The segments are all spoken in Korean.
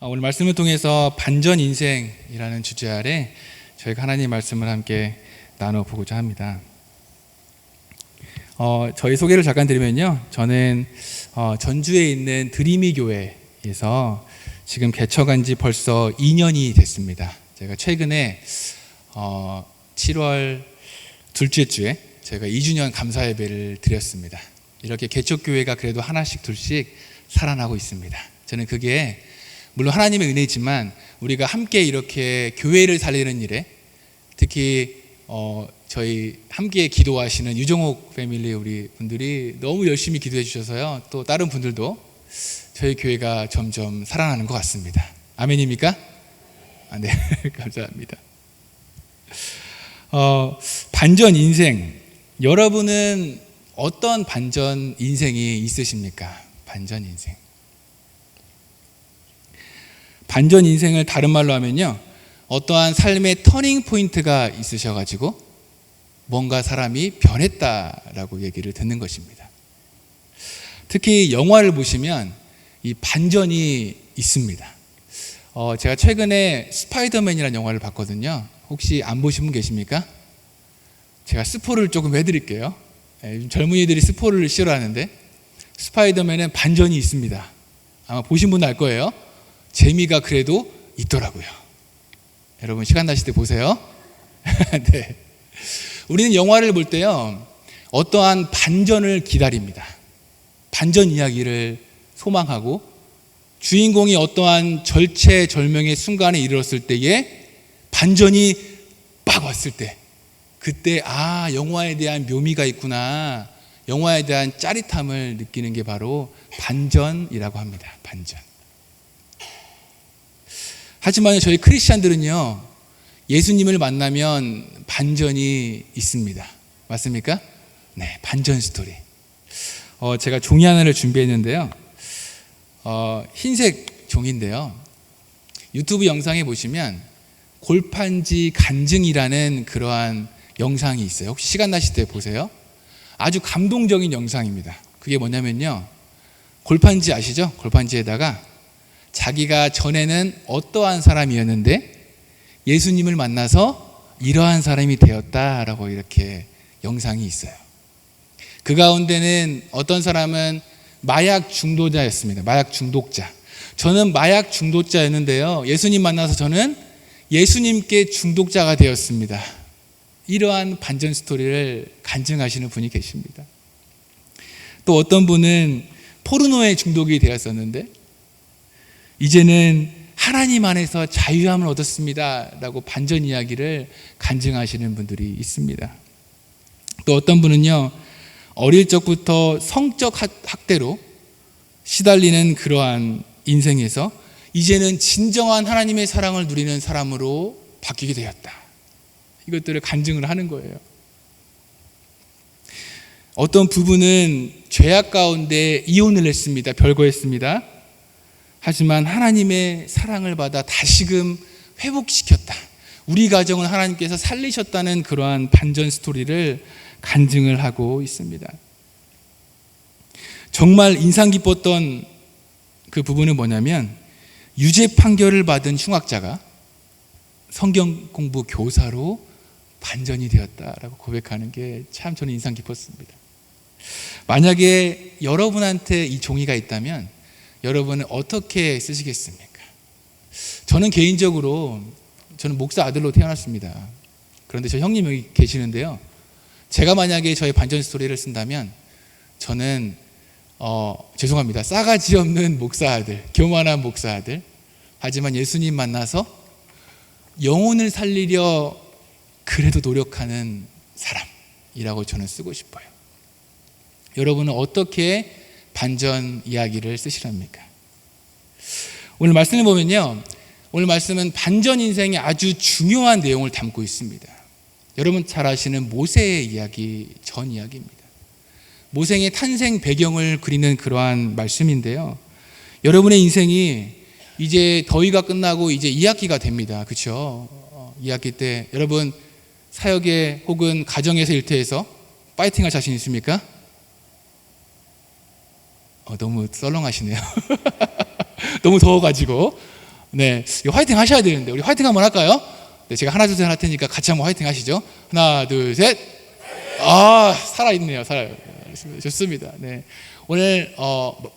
오늘 말씀을 통해서 반전 인생이라는 주제 아래 저희가 하나님 말씀을 함께 나눠보고자 합니다. 저희 소개를 잠깐 드리면요, 저는 전주에 있는 드림이 교회에서 지금 개척한 지 벌써 2년이 됐습니다. 제가 최근에 7월 둘째 주에 제가 2주년 감사 예배를 드렸습니다. 이렇게 개척교회가 그래도 하나씩 둘씩 살아나고 있습니다. 저는 그게 물론 하나님의 은혜지만 우리가 함께 이렇게 교회를 살리는 일에 특히 저희 함께 기도하시는 유정옥 패밀리 우리 분들이 너무 열심히 기도해 주셔서요, 또 다른 분들도 저희 교회가 점점 살아나는 것 같습니다. 아멘입니까? 네. 감사합니다. 반전 인생, 여러분은 어떤 반전 인생이 있으십니까? 반전 인생. 반전 인생을 다른 말로 하면요, 어떠한 삶의 터닝 포인트가 있으셔가지고 뭔가 사람이 변했다라고 얘기를 듣는 것입니다. 특히 영화를 보시면 이 반전이 있습니다. 제가 최근에 스파이더맨이라는 영화를 봤거든요. 혹시 안 보신 분 계십니까? 제가 스포를 조금 해드릴게요. 요즘 젊은이들이 스포를 싫어하는데 스파이더맨은 반전이 있습니다. 아마 보신 분은 알 거예요. 재미가 그래도 있더라고요. 여러분 시간 나실 때 보세요. 네. 우리는 영화를 볼 때요, 어떠한 반전을 기다립니다. 반전 이야기를 소망하고 주인공이 어떠한 절체절명의 순간에 이르렀을 때에 반전이 빡 왔을 때, 그때 영화에 대한 묘미가 있구나, 영화에 대한 짜릿함을 느끼는 게 바로 반전이라고 합니다. 반전. 하지만 저희 크리스찬들은요, 예수님을 만나면 반전이 있습니다. 맞습니까? 네, 반전 스토리. 제가 종이 하나를 준비했는데요, 흰색 종인데요, 유튜브 영상에 보시면 골판지 간증이라는 그러한 영상이 있어요. 혹시 시간 나실 때 보세요. 아주 감동적인 영상입니다. 그게 뭐냐면요, 골판지 아시죠? 골판지에다가 자기가 전에는 어떠한 사람이었는데 예수님을 만나서 이러한 사람이 되었다라고 이렇게 영상이 있어요. 그 가운데는 어떤 사람은 마약 중독자였습니다. 마약 중독자. 저는 마약 중독자였는데요, 예수님 만나서 저는 예수님께 중독자가 되었습니다. 이러한 반전 스토리를 간증하시는 분이 계십니다. 또 어떤 분은 포르노에 중독이 되었었는데 이제는 하나님 안에서 자유함을 얻었습니다 라고 반전 이야기를 간증하시는 분들이 있습니다. 또 어떤 분은요, 어릴 적부터 성적 학대로 시달리는 그러한 인생에서 이제는 진정한 하나님의 사랑을 누리는 사람으로 바뀌게 되었다. 이것들을 간증을 하는 거예요. 어떤 부부는 죄악 가운데 이혼을 했습니다. 별거했습니다. 하지만 하나님의 사랑을 받아 다시금 회복시켰다, 우리 가정을 하나님께서 살리셨다는 그러한 반전 스토리를 간증을 하고 있습니다. 정말 인상 깊었던 그 부분은 뭐냐면, 유죄 판결을 받은 흉악자가 성경 공부 교사로 반전이 되었다라고 고백하는 게 참 저는 인상 깊었습니다. 만약에 여러분한테 이 종이가 있다면 여러분은 어떻게 쓰시겠습니까? 저는 개인적으로 저는 목사 아들로 태어났습니다. 그런데 저 형님 여기 계시는데요, 제가 만약에 저의 반전 스토리를 쓴다면 저는 죄송합니다, 싸가지 없는 목사 아들, 교만한 목사 아들, 하지만 예수님 만나서 영혼을 살리려 그래도 노력하는 사람이라고 저는 쓰고 싶어요. 여러분은 어떻게 반전 이야기를 쓰시랍니까? 오늘 말씀을 보면요, 오늘 말씀은 반전 인생의 아주 중요한 내용을 담고 있습니다. 여러분 잘 아시는 모세의 이야기, 전 이야기입니다. 모세의 탄생 배경을 그리는 그러한 말씀인데요, 여러분의 인생이 이제 더위가 끝나고 이제 2학기가 됩니다. 그렇죠? 2학기 때 여러분 사역에 혹은 가정에서 일터에서 파이팅할 자신 있습니까? 너무 썰렁하시네요. 너무 더워가지고 네, 이거 화이팅 하셔야 되는데 우리 화이팅 한번 할까요? 네, 제가 하나 둘 셋 할 테니까 같이 한번 화이팅 하시죠. 하나 둘 셋. 아, 살아있네요. 살아요. 좋습니다. 네. 오늘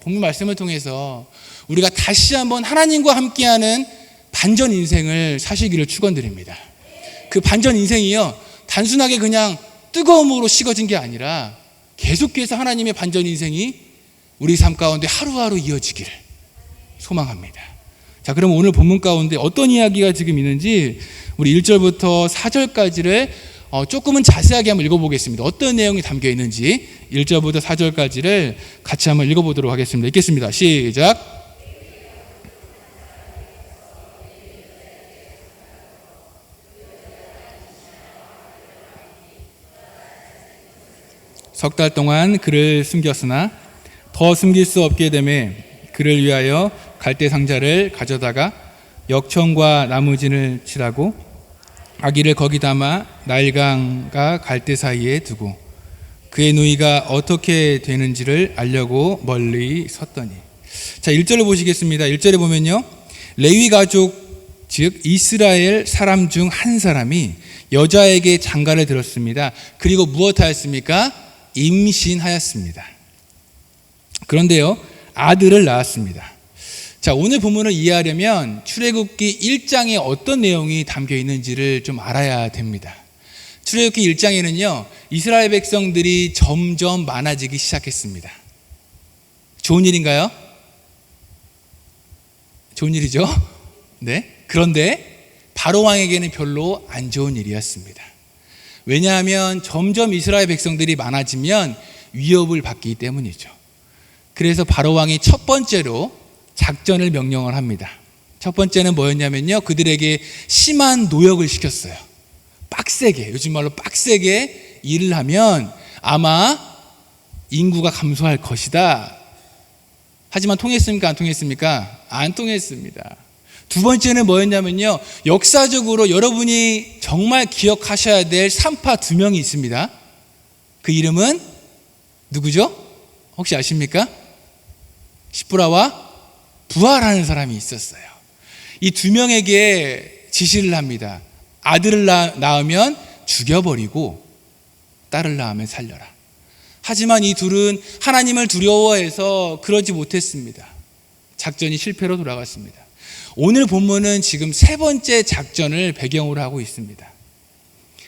본문 말씀을 통해서 우리가 다시 한번 하나님과 함께하는 반전 인생을 사시기를 축원드립니다. 그 반전 인생이요, 단순하게 그냥 뜨거움으로 식어진 게 아니라 계속해서 하나님의 반전 인생이 우리 삶 가운데 하루하루 이어지기를 소망합니다. 자, 그럼 오늘 본문 가운데 어떤 이야기가 지금 있는지 우리 1절부터 4절까지를 조금은 자세하게 한번 읽어보겠습니다. 어떤 내용이 담겨 있는지 1절부터 4절까지를 같이 한번 읽어보도록 하겠습니다. 읽겠습니다. 시작. 석 달 동안 그를 숨겼으나 더 숨길 수 없게 되매 그를 위하여 갈대 상자를 가져다가 역청과 나무진을 칠하고 아기를 거기 담아 나일강과 갈대 사이에 두고 그의 누이가 어떻게 되는지를 알려고 멀리 섰더니. 자, 1절을 보시겠습니다. 1절에 보면요, 레위 가족 즉 이스라엘 사람 중 한 사람이 여자에게 장가를 들었습니다. 그리고 무엇하였습니까? 임신하였습니다. 그런데요, 아들을 낳았습니다. 자, 오늘 본문을 이해하려면 출애굽기 1장에 어떤 내용이 담겨 있는지를 좀 알아야 됩니다. 출애굽기 1장에는요, 이스라엘 백성들이 점점 많아지기 시작했습니다. 좋은 일인가요? 좋은 일이죠? 네. 그런데 바로 왕에게는 별로 안 좋은 일이었습니다. 왜냐하면 점점 이스라엘 백성들이 많아지면 위협을 받기 때문이죠. 그래서 바로 왕이 첫 번째로 작전을 명령을 합니다. 첫 번째는 뭐였냐면요, 그들에게 심한 노역을 시켰어요. 빡세게, 요즘 말로 빡세게 일을 하면 아마 인구가 감소할 것이다. 하지만 통했습니까? 안 통했습니까? 안 통했습니다. 두 번째는 뭐였냐면요, 역사적으로 여러분이 정말 기억하셔야 될 산파 두 명이 있습니다. 그 이름은 누구죠? 혹시 아십니까? 시브라와 부하라는 사람이 있었어요. 이 두 명에게 지시를 합니다. 아들을 낳으면 죽여버리고 딸을 낳으면 살려라. 하지만 이 둘은 하나님을 두려워해서 그러지 못했습니다. 작전이 실패로 돌아갔습니다. 오늘 본문은 지금 세 번째 작전을 배경으로 하고 있습니다.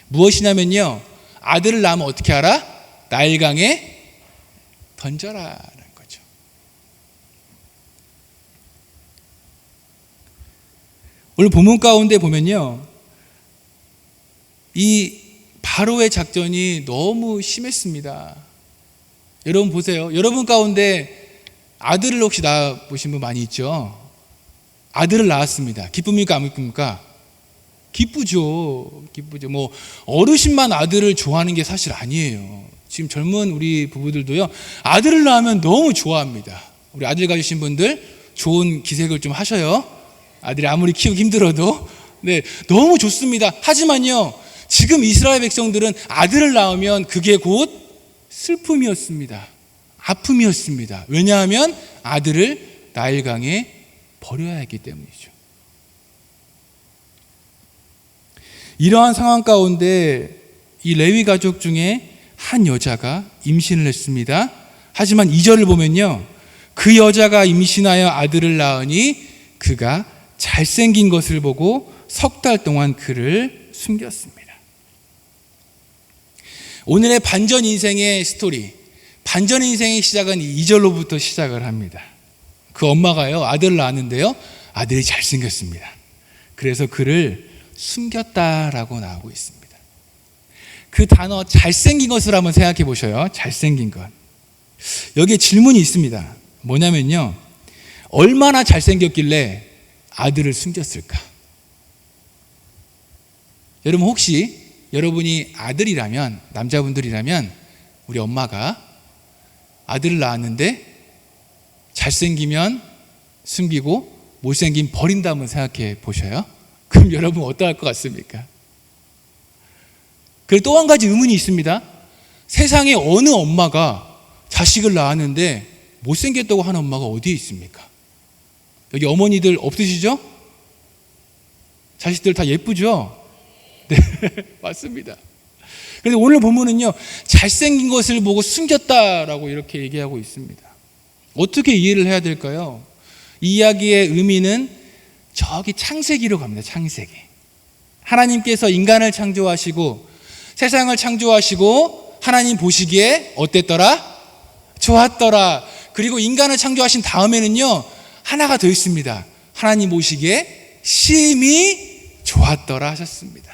무엇이냐면요, 아들을 낳으면 어떻게 하라? 나일강에 던져라는 거죠. 오늘 본문 가운데 보면요, 이 바로의 작전이 너무 심했습니다. 여러분 보세요. 여러분 가운데 아들을 혹시 낳아보신 분 많이 있죠? 아들을 낳았습니다. 기쁩니까? 안 기쁩니까? 기쁘죠. 기쁘죠. 뭐 어르신만 아들을 좋아하는 게 사실 아니에요. 지금 젊은 우리 부부들도요, 아들을 낳으면 너무 좋아합니다. 우리 아들 가지신 분들 좋은 기색을 좀 하셔요. 아들이 아무리 키우기 힘들어도. 네, 너무 좋습니다. 하지만요, 지금 이스라엘 백성들은 아들을 낳으면 그게 곧 슬픔이었습니다. 아픔이었습니다. 왜냐하면 아들을 나일강에 버려야 했기 때문이죠. 이러한 상황 가운데 이 레위 가족 중에 한 여자가 임신을 했습니다. 하지만 2절을 보면요, 그 여자가 임신하여 아들을 낳으니 그가 잘생긴 것을 보고 석 달 동안 그를 숨겼습니다. 오늘의 반전 인생의 스토리, 반전 인생의 시작은 2절로부터 시작을 합니다. 그 엄마가요, 아들을 낳았는데요, 아들이 잘생겼습니다. 그래서 그를 숨겼다라고 나오고 있습니다. 그 단어 잘생긴 것을 한번 생각해 보셔요. 잘생긴 것. 여기에 질문이 있습니다. 뭐냐면요, 얼마나 잘생겼길래 아들을 숨겼을까? 여러분 혹시 여러분이 아들이라면, 남자분들이라면 우리 엄마가 아들을 낳았는데 잘생기면 숨기고 못생긴 버린다 한번 생각해 보셔요. 그럼 여러분 어떠할 것 같습니까? 그리고 또 한 가지 의문이 있습니다. 세상에 어느 엄마가 자식을 낳았는데 못생겼다고 하는 엄마가 어디에 있습니까? 여기 어머니들 없으시죠? 자식들 다 예쁘죠? 네, 맞습니다. 그런데 오늘 본문은요, 잘생긴 것을 보고 숨겼다라고 이렇게 얘기하고 있습니다. 어떻게 이해를 해야 될까요? 이 이야기의 의미는 저기 창세기로 갑니다. 창세기. 하나님께서 인간을 창조하시고 세상을 창조하시고 하나님 보시기에 어땠더라? 좋았더라. 그리고 인간을 창조하신 다음에는요, 하나가 더 있습니다. 하나님 보시기에 심히 좋았더라 하셨습니다.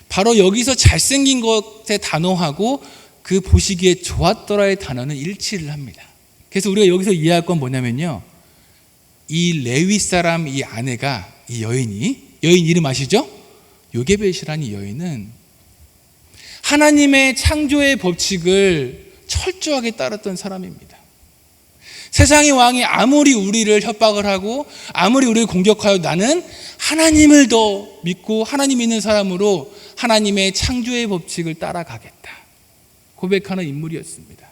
바로 여기서 잘생긴 것의 단어하고 그 보시기에 좋았더라의 단어는 일치를 합니다. 그래서 우리가 여기서 이해할 건 뭐냐면요, 이 레위 사람 이 아내가, 이 여인 이름 아시죠? 요게벳이라는 이 여인은 하나님의 창조의 법칙을 철저하게 따랐던 사람입니다. 세상의 왕이 아무리 우리를 협박을 하고 아무리 우리를 공격하여 나는 하나님을 더 믿고 하나님 믿는 사람으로 하나님의 창조의 법칙을 따라가겠다 고백하는 인물이었습니다.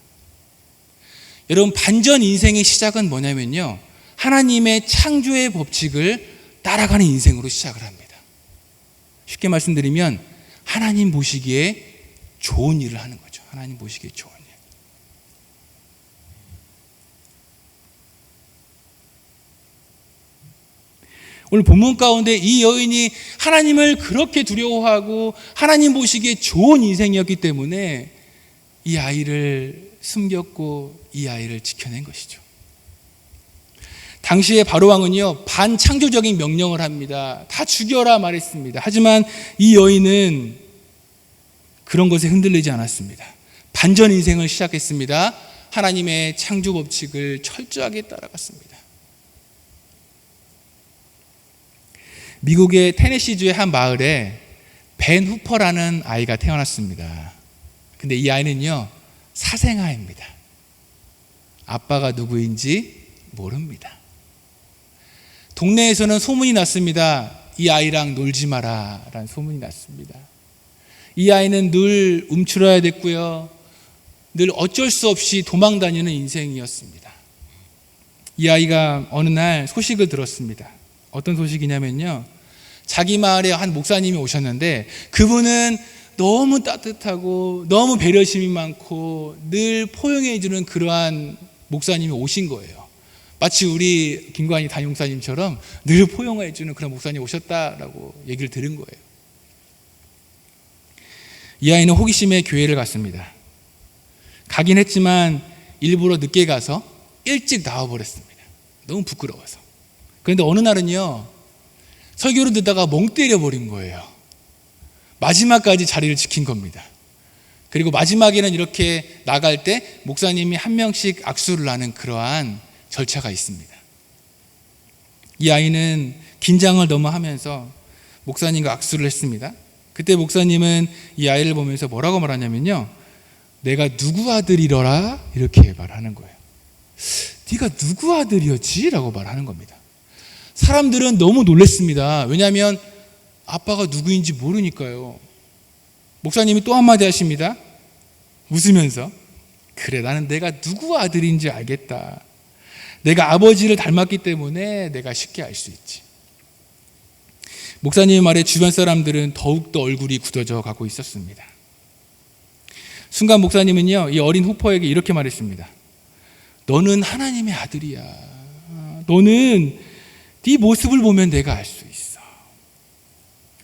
여러분, 반전 인생의 시작은 뭐냐면요, 하나님의 창조의 법칙을 따라가는 인생으로 시작을 합니다. 쉽게 말씀드리면 하나님 보시기에 좋은 일을 하는 거죠. 하나님 보시기에 좋은 일. 오늘 본문 가운데 이 여인이 하나님을 그렇게 두려워하고 하나님 보시기에 좋은 인생이었기 때문에 이 아이를 숨겼고 이 아이를 지켜낸 것이죠. 당시에 바로왕은요, 반창조적인 명령을 합니다. 다 죽여라 말했습니다. 하지만 이 여인은 그런 것에 흔들리지 않았습니다. 반전 인생을 시작했습니다. 하나님의 창조 법칙을 철저하게 따라갔습니다. 미국의 테네시주의 한 마을에 벤 후퍼라는 아이가 태어났습니다. 근데 이 아이는요, 사생아입니다. 아빠가 누구인지 모릅니다. 동네에서는 소문이 났습니다. 이 아이랑 놀지 마라 라는 소문이 났습니다. 이 아이는 늘 움츠러야 됐고요, 늘 어쩔 수 없이 도망 다니는 인생이었습니다. 이 아이가 어느 날 소식을 들었습니다. 어떤 소식이냐면요, 자기 마을에 한 목사님이 오셨는데 그분은 너무 따뜻하고 너무 배려심이 많고 늘 포용해 주는 그러한 목사님이 오신 거예요. 마치 우리 김관희 담임목사님처럼 늘 포용해 주는 그런 목사님이 오셨다라고 얘기를 들은 거예요. 이 아이는 호기심에 교회를 갔습니다. 가긴 했지만 일부러 늦게 가서 일찍 나와버렸습니다. 너무 부끄러워서. 그런데 어느 날은요, 설교를 듣다가 멍 때려버린 거예요. 마지막까지 자리를 지킨 겁니다. 그리고 마지막에는 이렇게 나갈 때 목사님이 한 명씩 악수를 하는 그러한 절차가 있습니다. 이 아이는 긴장을 너무 하면서 목사님과 악수를 했습니다. 그때 목사님은 이 아이를 보면서 뭐라고 말하냐면요, 내가 누구 아들이더라 이렇게 말하는 거예요. 네가 누구 아들이었지? 라고 말하는 겁니다. 사람들은 너무 놀랐습니다. 왜냐하면 아빠가 누구인지 모르니까요. 목사님이 또 한마디 하십니다. 웃으면서, 그래, 나는 내가 누구 아들인지 알겠다. 내가 아버지를 닮았기 때문에 내가 쉽게 알 수 있지. 목사님의 말에 주변 사람들은 더욱더 얼굴이 굳어져 가고 있었습니다. 순간 목사님은요, 이 어린 후퍼에게 이렇게 말했습니다. 너는 하나님의 아들이야. 너는 네 모습을 보면 내가 알 수 있어.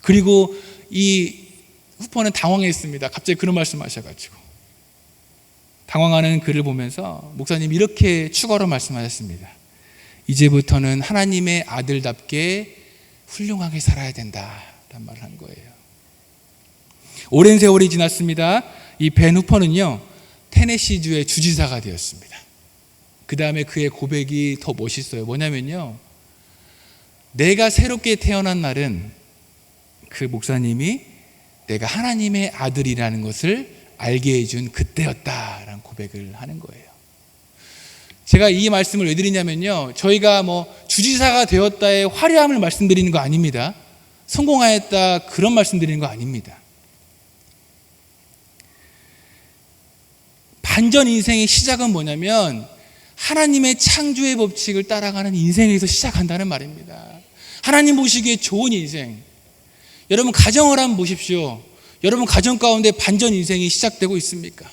그리고 이 후퍼는 당황했습니다. 갑자기 그런 말씀하셔가지고. 당황하는 그를 보면서 목사님이 이렇게 추가로 말씀하셨습니다. 이제부터는 하나님의 아들답게 훌륭하게 살아야 된다 라는 말을 한 거예요. 오랜 세월이 지났습니다. 이 벤 후퍼는요, 테네시주의 주지사가 되었습니다. 그 다음에 그의 고백이 더 멋있어요. 뭐냐면요, 내가 새롭게 태어난 날은 그 목사님이 내가 하나님의 아들이라는 것을 알게 해준 그때였다라는 고백을 하는 거예요. 제가 이 말씀을 왜 드리냐면요, 저희가 뭐 주지사가 되었다의 화려함을 말씀드리는 거 아닙니다. 성공하였다 그런 말씀드리는 거 아닙니다. 반전 인생의 시작은 뭐냐면 하나님의 창조의 법칙을 따라가는 인생에서 시작한다는 말입니다. 하나님 보시기에 좋은 인생. 여러분 가정을 한번 보십시오. 여러분 가정 가운데 반전 인생이 시작되고 있습니까?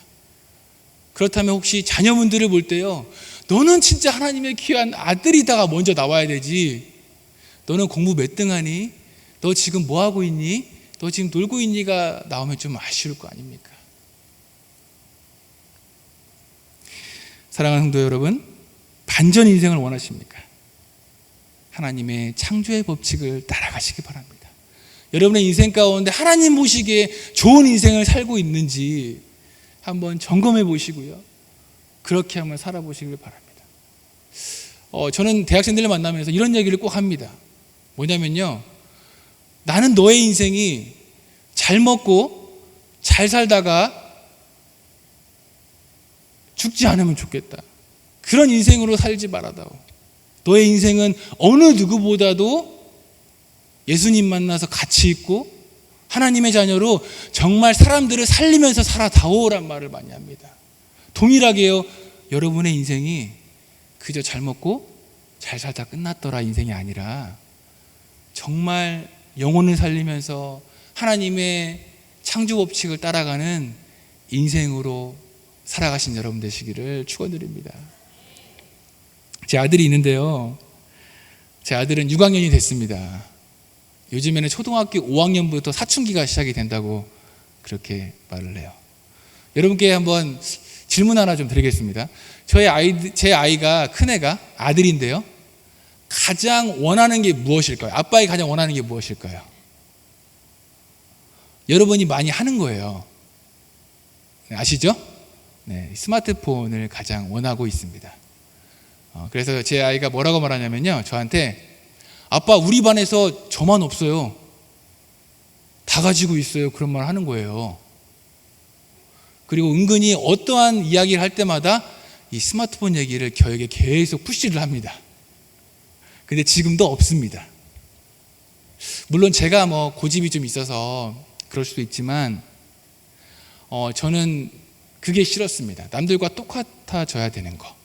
그렇다면 혹시 자녀분들을 볼 때요, 너는 진짜 하나님의 귀한 아들이다가 먼저 나와야 되지. 너는 공부 몇 등 하니? 너 지금 뭐 하고 있니? 너 지금 놀고 있니가 나오면 좀 아쉬울 거 아닙니까? 사랑하는 성도 여러분, 반전 인생을 원하십니까? 하나님의 창조의 법칙을 따라가시기 바랍니다. 여러분의 인생 가운데 하나님 보시기에 좋은 인생을 살고 있는지 한번 점검해 보시고요, 그렇게 한번 살아보시길 바랍니다. 저는 대학생들을 만나면서 이런 얘기를 꼭 합니다. 뭐냐면요, 나는 너의 인생이 잘 먹고 잘 살다가 죽지 않으면 좋겠다. 그런 인생으로 살지 말아다오. 너의 인생은 어느 누구보다도 예수님 만나서 같이 있고 하나님의 자녀로 정말 사람들을 살리면서 살아다오란 말을 많이 합니다. 동일하게요, 여러분의 인생이 그저 잘 먹고 잘 살다 끝났더라 인생이 아니라 정말 영혼을 살리면서 하나님의 창조 법칙을 따라가는 인생으로 살아가신 여러분 되시기를 축원드립니다. 제 아들이 있는데요, 제 아들은 6학년이 됐습니다. 요즘에는 초등학교 5학년부터 사춘기가 시작이 된다고 그렇게 말을 해요. 여러분께 한번 질문 하나 좀 드리겠습니다. 제 아이가, 큰애가 아들인데요, 가장 원하는 게 무엇일까요? 아빠가 가장 원하는 게 무엇일까요? 여러분이 많이 하는 거예요. 아시죠? 네, 스마트폰을 가장 원하고 있습니다. 그래서 제 아이가 뭐라고 말하냐면요, 저한테 아빠 우리 반에서 저만 없어요. 다 가지고 있어요. 그런 말 하는 거예요. 그리고 은근히 어떠한 이야기를 할 때마다 이 스마트폰 얘기를 저에게 계속 푸시를 합니다. 근데 지금도 없습니다. 물론 제가 뭐 고집이 좀 있어서 그럴 수도 있지만 저는 그게 싫었습니다. 남들과 똑같아져야 되는 거.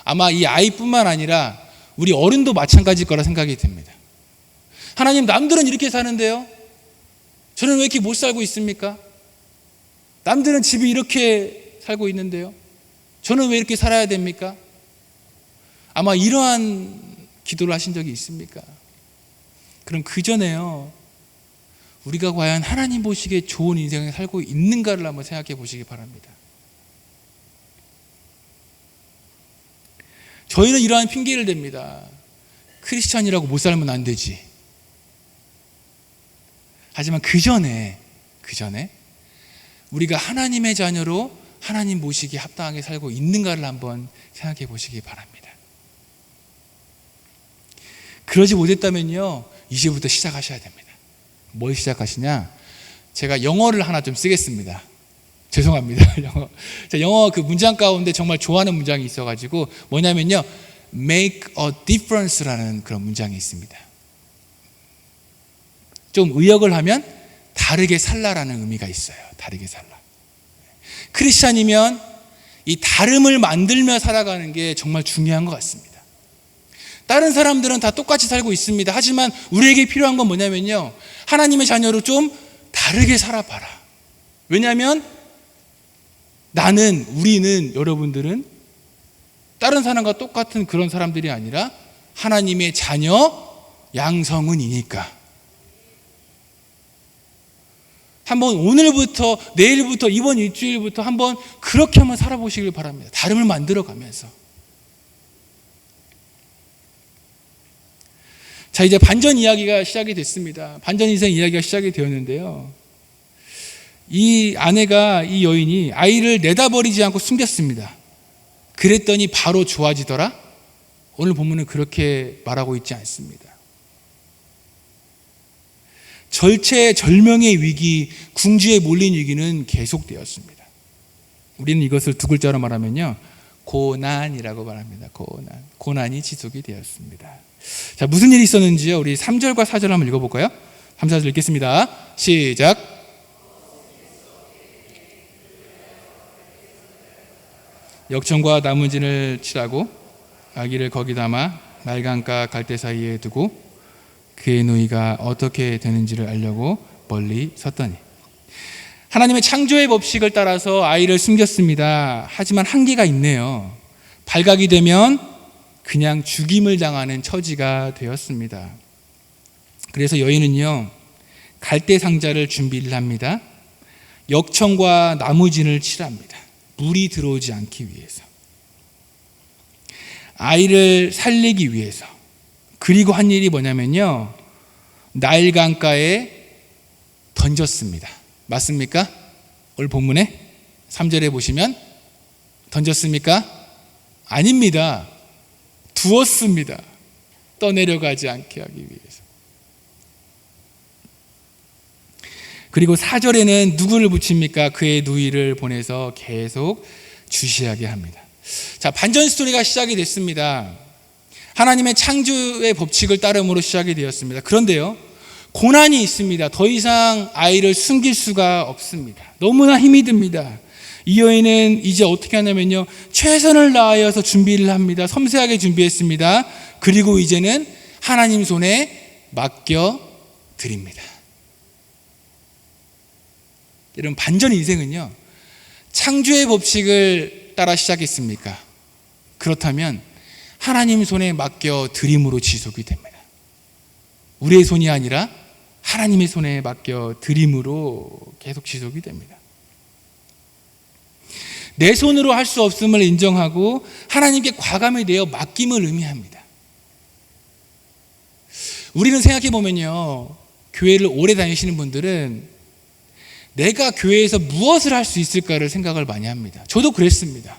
아마 이 아이뿐만 아니라 우리 어른도 마찬가지일 거라 생각이 듭니다. 하나님, 남들은 이렇게 사는데요, 저는 왜 이렇게 못 살고 있습니까? 남들은 집이 이렇게 살고 있는데요, 저는 왜 이렇게 살아야 됩니까? 아마 이러한 기도를 하신 적이 있습니까? 그럼 그 전에요, 우리가 과연 하나님 보시기에 좋은 인생을 살고 있는가를 한번 생각해 보시기 바랍니다. 저희는 이러한 핑계를 댑니다. 크리스찬이라고 못 살면 안 되지. 하지만 그 전에 우리가 하나님의 자녀로 하나님 보시기에 합당하게 살고 있는가를 한번 생각해 보시기 바랍니다. 그러지 못했다면요, 이제부터 시작하셔야 됩니다. 뭘 시작하시냐? 제가 영어를 하나 좀 쓰겠습니다. 죄송합니다. 영어 그 문장 가운데 정말 좋아하는 문장이 있어가지고 뭐냐면요, make a difference라는 그런 문장이 있습니다. 좀 의역을 하면 다르게 살라라는 의미가 있어요. 다르게 살라. 크리스찬이면 이 다름을 만들며 살아가는 게 정말 중요한 것 같습니다. 다른 사람들은 다 똑같이 살고 있습니다. 하지만 우리에게 필요한 건 뭐냐면요, 하나님의 자녀로 좀 다르게 살아봐라. 왜냐하면 우리는, 여러분들은 다른 사람과 똑같은 그런 사람들이 아니라 하나님의 자녀 양성은이니까. 한번 오늘부터, 내일부터, 이번 일주일부터 한번 그렇게 한번 살아보시길 바랍니다. 다름을 만들어가면서. 자, 이제 반전 이야기가 시작이 됐습니다. 반전 인생 이야기가 시작이 되었는데요, 이 아내가, 이 여인이 아이를 내다버리지 않고 숨겼습니다. 그랬더니 바로 좋아지더라? 오늘 본문은 그렇게 말하고 있지 않습니다. 절체절명의 위기, 궁지에 몰린 위기는 계속되었습니다. 우리는 이것을 두 글자로 말하면요, 고난이라고 말합니다. 고난이 지속이 되었습니다. 자, 무슨 일이 있었는지요, 우리 3절과 4절 한번 읽어볼까요? 3, 4절 읽겠습니다. 시작. 역청과 나무진을 칠하고 아기를 거기 담아 날강가 갈대 사이에 두고 그의 누이가 어떻게 되는지를 알려고 멀리 섰더니, 하나님의 창조의 법칙을 따라서 아이를 숨겼습니다. 하지만 한계가 있네요. 발각이 되면 그냥 죽임을 당하는 처지가 되었습니다. 그래서 여인은요, 갈대 상자를 준비를 합니다. 역청과 나무진을 칠합니다. 물이 들어오지 않기 위해서, 아이를 살리기 위해서. 그리고 한 일이 뭐냐면요, 나일 강가에 던졌습니다. 맞습니까? 오늘 본문에 3절에 보시면 던졌습니까? 아닙니다. 두었습니다. 떠내려가지 않게 하기 위해서. 그리고 4절에는 누구를 붙입니까? 그의 누이를 보내서 계속 주시하게 합니다. 자, 반전 스토리가 시작이 됐습니다. 하나님의 창조의 법칙을 따름으로 시작이 되었습니다. 그런데요, 고난이 있습니다. 더 이상 아이를 숨길 수가 없습니다. 너무나 힘이 듭니다. 이 여인은 이제 어떻게 하냐면요, 최선을 다하여서 준비를 합니다. 섬세하게 준비했습니다. 그리고 이제는 하나님 손에 맡겨 드립니다. 여러분, 반전 인생은요, 창조의 법칙을 따라 시작했습니까? 그렇다면 하나님 손에 맡겨 드림으로 지속이 됩니다. 우리의 손이 아니라 하나님의 손에 맡겨 드림으로 계속 지속이 됩니다. 내 손으로 할 수 없음을 인정하고 하나님께 과감히 내어 맡김을 의미합니다. 우리는 생각해 보면요, 교회를 오래 다니시는 분들은 내가 교회에서 무엇을 할 수 있을까를 생각을 많이 합니다. 저도 그랬습니다.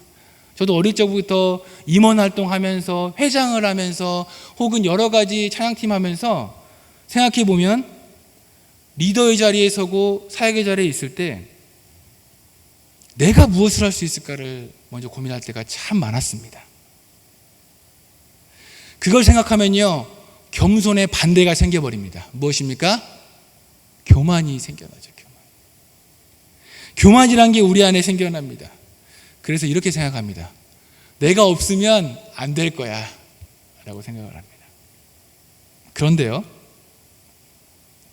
저도 어릴 적부터 임원 활동하면서, 회장을 하면서, 혹은 여러 가지 찬양팀 하면서 생각해 보면 리더의 자리에 서고 사역의 자리에 있을 때 내가 무엇을 할 수 있을까를 먼저 고민할 때가 참 많았습니다. 그걸 생각하면요, 겸손의 반대가 생겨버립니다. 무엇입니까? 교만이 생겨나죠. 교만이란 게 우리 안에 생겨납니다. 그래서 이렇게 생각합니다. 내가 없으면 안 될 거야 라고 생각을 합니다.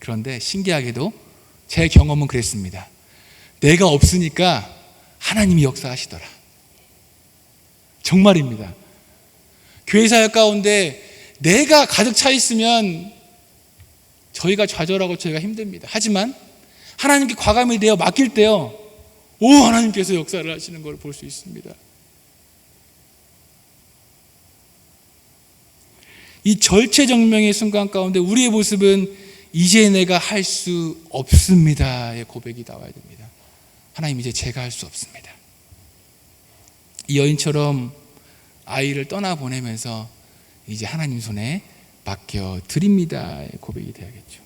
그런데 신기하게도 제 경험은 그랬습니다. 내가 없으니까 하나님이 역사하시더라. 정말입니다. 교회 사역 가운데 내가 가득 차 있으면 저희가 좌절하고 저희가 힘듭니다. 하지만 하나님께 과감히 내어 맡길 때요, 하나님께서 역사를 하시는 걸 볼 수 있습니다. 이 절체절명의 순간 가운데 우리의 모습은 이제 내가 할 수 없습니다의 고백이 나와야 됩니다. 하나님, 이제 제가 할 수 없습니다. 이 여인처럼 아이를 떠나보내면서 이제 하나님 손에 맡겨 드립니다의 고백이 되어야겠죠.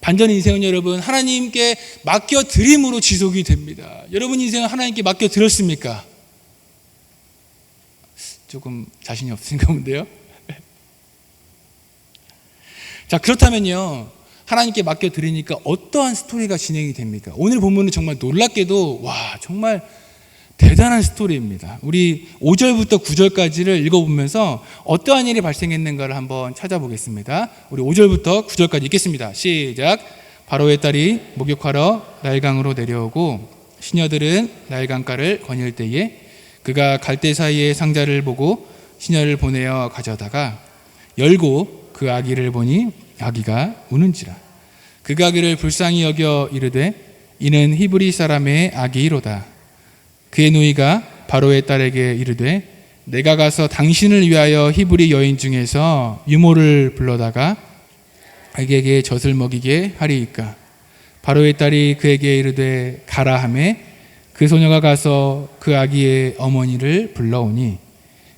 반전 인생은 여러분, 하나님께 맡겨 드림으로 지속이 됩니다. 여러분 인생은 하나님께 맡겨 드렸습니까? 조금 자신이 없으신가 본데요. 자, 그렇다면요, 하나님께 맡겨 드리니까 어떠한 스토리가 진행이 됩니까? 오늘 본문은 정말 놀랍게도 정말 대단한 스토리입니다. 우리 5절부터 9절까지를 읽어보면서 어떠한 일이 발생했는가를 한번 찾아보겠습니다. 우리 5절부터 9절까지 읽겠습니다. 시작. 바로의 딸이 목욕하러 나일강으로 내려오고 시녀들은 나일강가를 거닐 때에 그가 갈대 사이에 상자를 보고 시녀를 보내어 가져다가 열고 그 아기를 보니 아기가 우는지라. 그가 그를 불쌍히 여겨 이르되 이는 히브리 사람의 아기이로다. 그의 누이가 바로의 딸에게 이르되 내가 가서 당신을 위하여 히브리 여인 중에서 유모를 불러다가 아기에게 젖을 먹이게 하리이까. 바로의 딸이 그에게 이르되 가라 하매 그 소녀가 가서 그 아기의 어머니를 불러오니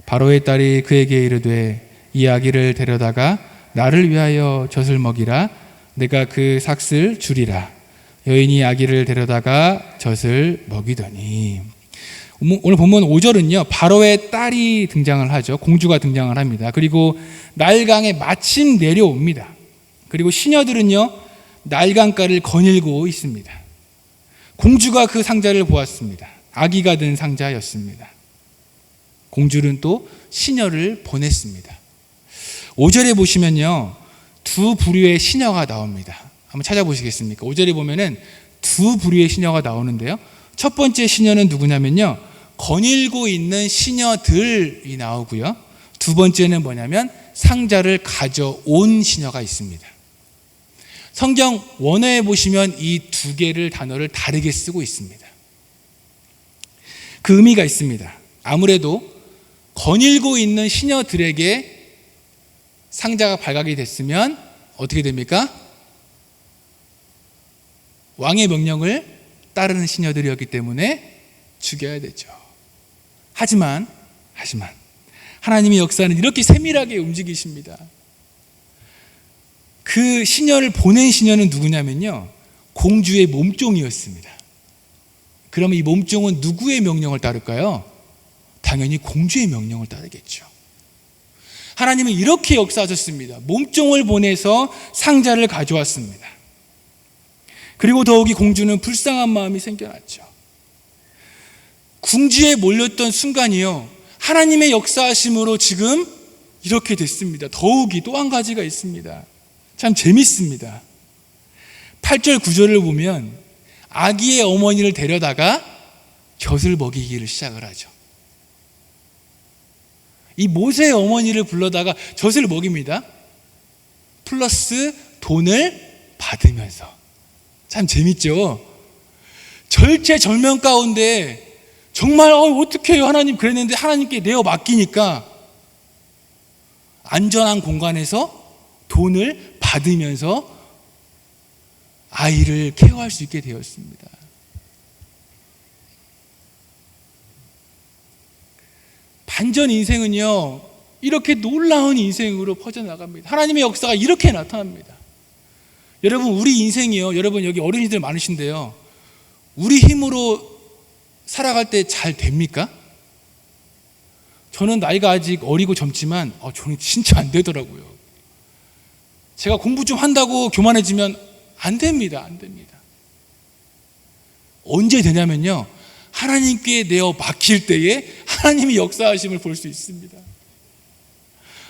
바로의 딸이 그에게 이르되 이 아기를 데려다가 나를 위하여 젖을 먹이라. 내가 그 삭슬 주리라. 여인이 아기를 데려다가 젖을 먹이더니. 오늘 본문 5절은요, 바로의 딸이 등장을 하죠. 공주가 등장을 합니다. 그리고 나일강에 마침 내려옵니다. 그리고 시녀들은요, 나일강가를 거닐고 있습니다. 공주가 그 상자를 보았습니다. 아기가 든 상자였습니다. 공주는 또 시녀를 보냈습니다. 5절에 보시면요, 두 부류의 시녀가 나옵니다. 한번 찾아보시겠습니까? 5절에 보면은 두 부류의 시녀가 나오는데요, 첫 번째 시녀는 누구냐면요, 거닐고 있는 시녀들이 나오고요, 두 번째는 뭐냐면 상자를 가져온 시녀가 있습니다. 성경 원어에 보시면 이 두 개를 단어를 다르게 쓰고 있습니다. 그 의미가 있습니다. 아무래도 거닐고 있는 시녀들에게 상자가 발각이 됐으면 어떻게 됩니까? 왕의 명령을 따르는 시녀들이었기 때문에 죽여야 되죠. 하지만 하나님의 역사는 이렇게 세밀하게 움직이십니다. 그 시녀를 보낸 시녀는 누구냐면요, 공주의 몸종이었습니다. 그러면 이 몸종은 누구의 명령을 따를까요? 당연히 공주의 명령을 따르겠죠. 하나님은 이렇게 역사하셨습니다. 몸종을 보내서 상자를 가져왔습니다. 그리고 더욱이 공주는 불쌍한 마음이 생겨났죠. 궁지에 몰렸던 순간이요, 하나님의 역사하심으로 지금 이렇게 됐습니다. 더욱이 또 한 가지가 있습니다. 참 재밌습니다. 8절 9절을 보면 아기의 어머니를 데려다가 젖을 먹이기를 시작을 하죠. 이 모세의 어머니를 불러다가 젖을 먹입니다. 플러스 돈을 받으면서. 참 재밌죠. 절체절명 가운데 정말 어떻게 해요 하나님, 그랬는데 하나님께 내어 맡기니까 안전한 공간에서 돈을 받으면서 아이를 케어할 수 있게 되었습니다. 반전 인생은요, 이렇게 놀라운 인생으로 퍼져나갑니다. 하나님의 역사가 이렇게 나타납니다. 여러분, 우리 인생이요, 여러분 여기 어린이들 많으신데요, 우리 힘으로 살아갈 때 잘 됩니까? 저는 나이가 아직 어리고 젊지만 저는 진짜 안 되더라고요. 제가 공부 좀 한다고 교만해지면 안 됩니다. 언제 되냐면요, 하나님께 내어 맡길 때에 하나님이 역사하심을 볼 수 있습니다.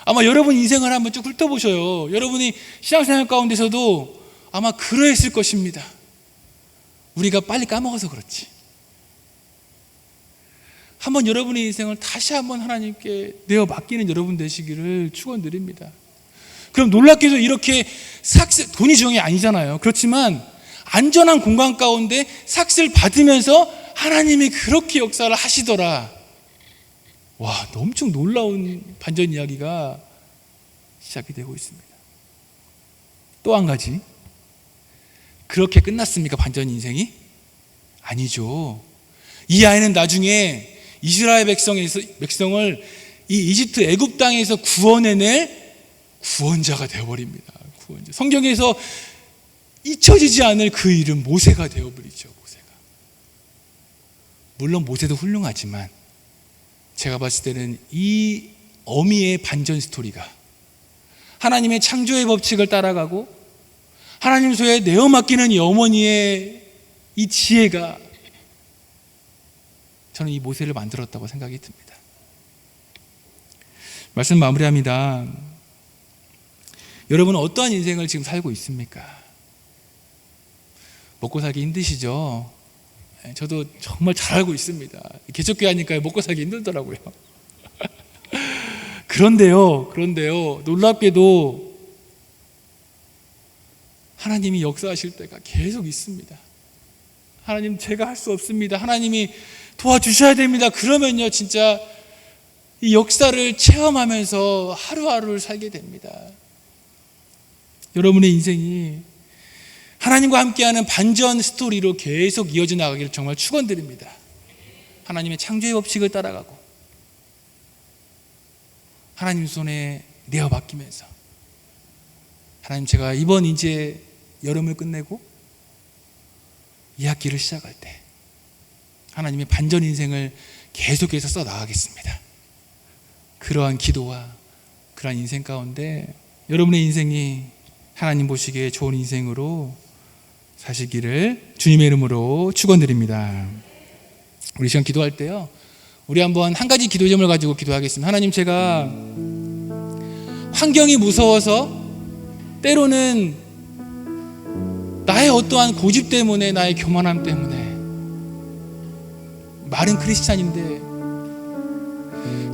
아마 여러분 인생을 한번 쭉 훑어보셔요. 여러분이 신앙생활 가운데서도 아마 그러했을 것입니다. 우리가 빨리 까먹어서 그렇지. 한번 여러분의 인생을 다시 한번 하나님께 내어 맡기는 여러분 되시기를 축원드립니다. 그럼 놀랍게도 이렇게 돈이 중요한 게 아니잖아요. 그렇지만 안전한 공간 가운데 삭스를 받으면서 하나님이 그렇게 역사를 하시더라. 와, 엄청 놀라운 반전 이야기가 시작이 되고 있습니다. 또 한 가지, 그렇게 끝났습니까? 반전 인생이? 아니죠. 이 아이는 나중에 이스라엘 백성을 이 이집트 애굽 땅에서 구원해낼 구원자가 되어버립니다. 구원자. 성경에서 잊혀지지 않을 그 이름 모세가 되어버리죠. 모세가. 물론 모세도 훌륭하지만 제가 봤을 때는 이 어미의 반전 스토리가 하나님의 창조의 법칙을 따라가고 하나님 소에 내어 맡기는 이 어머니의 이 지혜가 저는 이 모세를 만들었다고 생각이 듭니다. 말씀 마무리합니다. 여러분은 어떠한 인생을 지금 살고 있습니까? 먹고 살기 힘드시죠? 저도 정말 잘 알고 있습니다. 개척교회 하니까 먹고 살기 힘들더라고요. 그런데요, 놀랍게도 하나님이 역사하실 때가 계속 있습니다. 하나님, 제가 할 수 없습니다. 하나님이 도와주셔야 됩니다. 그러면요, 진짜 이 역사를 체험하면서 하루하루를 살게 됩니다. 여러분의 인생이 하나님과 함께하는 반전 스토리로 계속 이어져 나가기를 정말 축원드립니다. 하나님의 창조의 법칙을 따라가고 하나님 손에 내어 맡기면서, 하나님, 제가 이번 이제 여름을 끝내고 2학기를 시작할 때 하나님의 반전 인생을 계속해서 써 나가겠습니다. 그러한 기도와 그러한 인생 가운데 여러분의 인생이 하나님 보시기에 좋은 인생으로 사시기를 주님의 이름으로 축원드립니다. 우리 시간 기도할 때요, 우리 한번 한 가지 기도 제목을 가지고 기도하겠습니다. 하나님, 제가 환경이 무서워서 때로는 나의 어떠한 고집 때문에, 나의 교만함 때문에 마른 크리스찬인데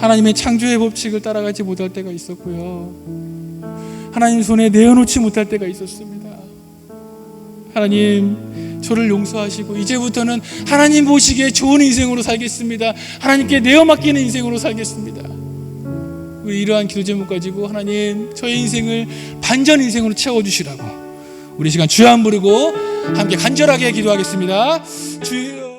하나님의 창조의 법칙을 따라가지 못할 때가 있었고요, 하나님 손에 내어놓지 못할 때가 있었습니다. 하나님, 저를 용서하시고 이제부터는 하나님 보시기에 좋은 인생으로 살겠습니다. 하나님께 내어 맡기는 인생으로 살겠습니다. 우리 이러한 기도 제목 가지고 하나님, 저의 인생을 반전 인생으로 채워주시라고 우리 시간 주여 한 부르고 함께 간절하게 기도하겠습니다. 주여.